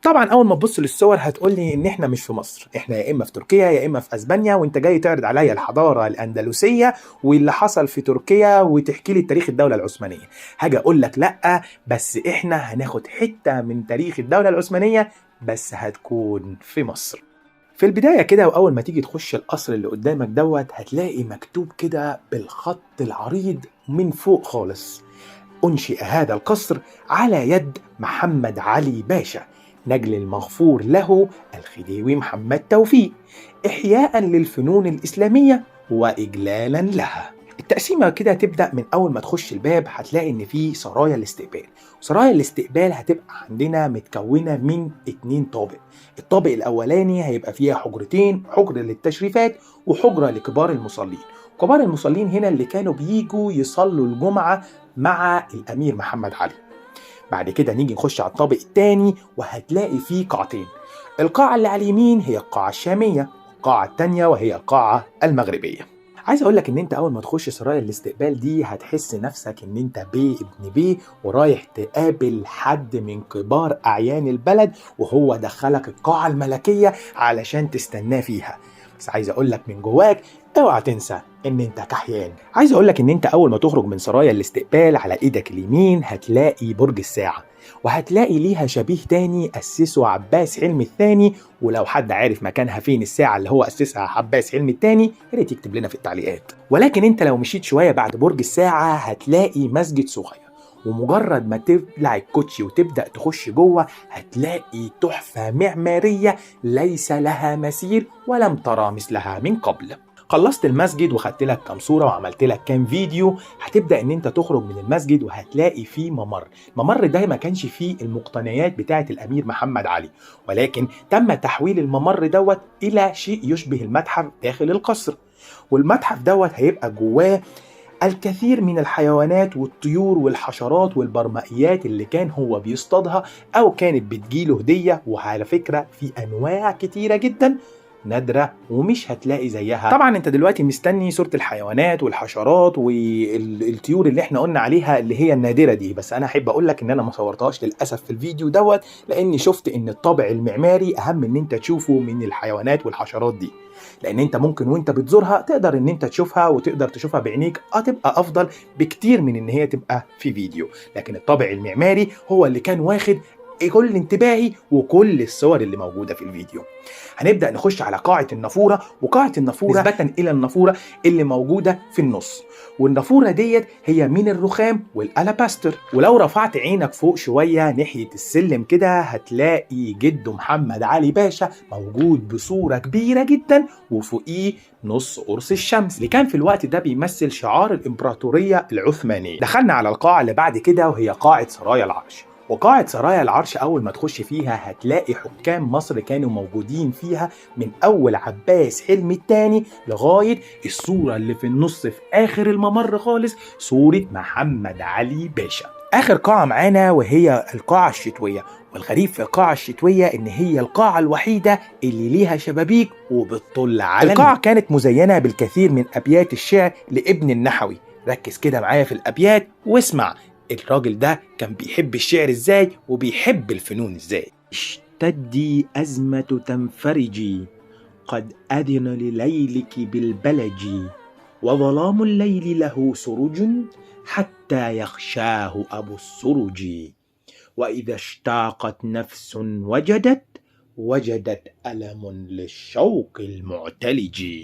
طبعا اول ما تبص للصور هتقول لي ان احنا مش في مصر، احنا يا اما في تركيا يا اما في اسبانيا، وانت جاي تعرض عليا الحضاره الاندلسيه واللي حصل في تركيا وتحكي لي تاريخ الدوله العثمانيه. هاجي اقول لك لا، بس احنا هناخد حته من تاريخ الدوله العثمانيه بس هتكون في مصر. في البداية كده وأول ما تيجي تخش القصر اللي قدامك هتلاقي مكتوب كده بالخط العريض من فوق خالص: أنشئ هذا القصر على يد محمد علي باشا، نجل المغفور له الخديوي محمد توفيق، إحياء للفنون الإسلامية وإجلالا لها. التقسيمة كده تبدأ من أول ما تخش الباب، هتلاقي إن في سرايا الاستقبال. سرايا الاستقبال هتبقى عندنا متكونة من 2 طابق. الطابق الأولاني هيبقى فيها حجرتين، حجرة للتشريفات وحجرة لكبار المصلين. كبار المصلين هنا اللي كانوا بيجوا يصلوا الجمعة مع الأمير محمد علي. بعد كده نيجي نخش على الطابق الثاني وهتلاقي فيه قاعتين. القاعة اللي على اليمين هي القاعة الشامية، والقاعة التانية وهي القاعة المغربية. عايز اقول لك ان انت اول ما تخش سرايا الاستقبال دي هتحس نفسك ان انت بيه ابن بيه ورايح تقابل حد من كبار اعيان البلد، وهو دخلك القاعة الملكية علشان تستناه فيها. بس عايز اقول لك من جواك اوعى تنسى ان انت كحيان. عايز اقول لك ان انت اول ما تخرج من سرايا الاستقبال على ايدك اليمين هتلاقي برج الساعة، وهتلاقي ليها شبيه تاني أسسه عباس حلمي الثاني. ولو حد عارف مكانها فين الساعة اللي هو أسسها عباس حلمي الثاني يا ريت يكتب لنا في التعليقات. ولكن انت لو مشيت شوية بعد برج الساعة هتلاقي مسجد صغير، ومجرد ما تبلع الكوتشي وتبدأ تخش جوه هتلاقي تحفة معمارية ليس لها مثيل ولم ترى مثلها من قبل. خلصت المسجد وخدت لك كام صورة وعملت لك كام فيديو، هتبدأ ان انت تخرج من المسجد وهتلاقي فيه الممر ده ما كانش فيه المقتنيات بتاعة الامير محمد علي، ولكن تم تحويل الممر الى شيء يشبه المتحف داخل القصر. والمتحف هيبقى جواه الكثير من الحيوانات والطيور والحشرات والبرمائيات اللي كان هو بيصطادها او كانت بتجيله هدية. وعلى فكرة في انواع كتيرة جدا نادرة ومش هتلاقي زيها. طبعا انت دلوقتي مستني صورة الحيوانات والحشرات والطيور اللي احنا قلنا عليها اللي هي النادرة دي، بس انا احب اقول لك ان انا ما صورتهاش للاسف في الفيديو لاني شفت ان الطابع المعماري اهم ان انت تشوفه من الحيوانات والحشرات دي، لان انت ممكن وانت بتزورها تقدر ان انت تشوفها وتقدر تشوفها بعينيك، هتبقى افضل بكتير من ان هي تبقى في فيديو. لكن الطابع المعماري هو اللي كان واخد كل انتباهي وكل الصور اللي موجودة في الفيديو. هنبدأ نخش على قاعة النافورة، وقاعة النافورة نسبة إلى النافورة اللي موجودة في النص، والنافورة هي من الرخام والألاباستر. ولو رفعت عينك فوق شوية ناحية السلم كده هتلاقي جده محمد علي باشا موجود بصورة كبيرة جدا، وفوقيه نص قرص الشمس اللي كان في الوقت ده بيمثل شعار الإمبراطورية العثمانية. دخلنا على القاعة اللي بعد كده وهي قاعة سرايا العرش. وقاعة سرايا العرش أول ما تخش فيها هتلاقي حكام مصر كانوا موجودين فيها، من أول عباس حلمي الثاني لغاية الصورة اللي في النص في آخر الممر خالص صورة محمد علي باشا. آخر قاعة معانا وهي القاعة الشتوية، والغريب في القاعة الشتوية إن هي القاعة الوحيدة اللي ليها شبابيك وبتطل على القاعة. كانت مزينة بالكثير من أبيات الشعر لابن النحوي. ركز كده معايا في الأبيات واسمع الراجل ده كان بيحب الشعر ازاي وبيحب الفنون ازاي. اشتدي أزمة تنفرجي، قد أذن لليلك بالبلج، وظلام الليل له سرج حتى يخشاه أبو السرج، وإذا اشتاقت نفس وجدت ألم للشوق المعتلج.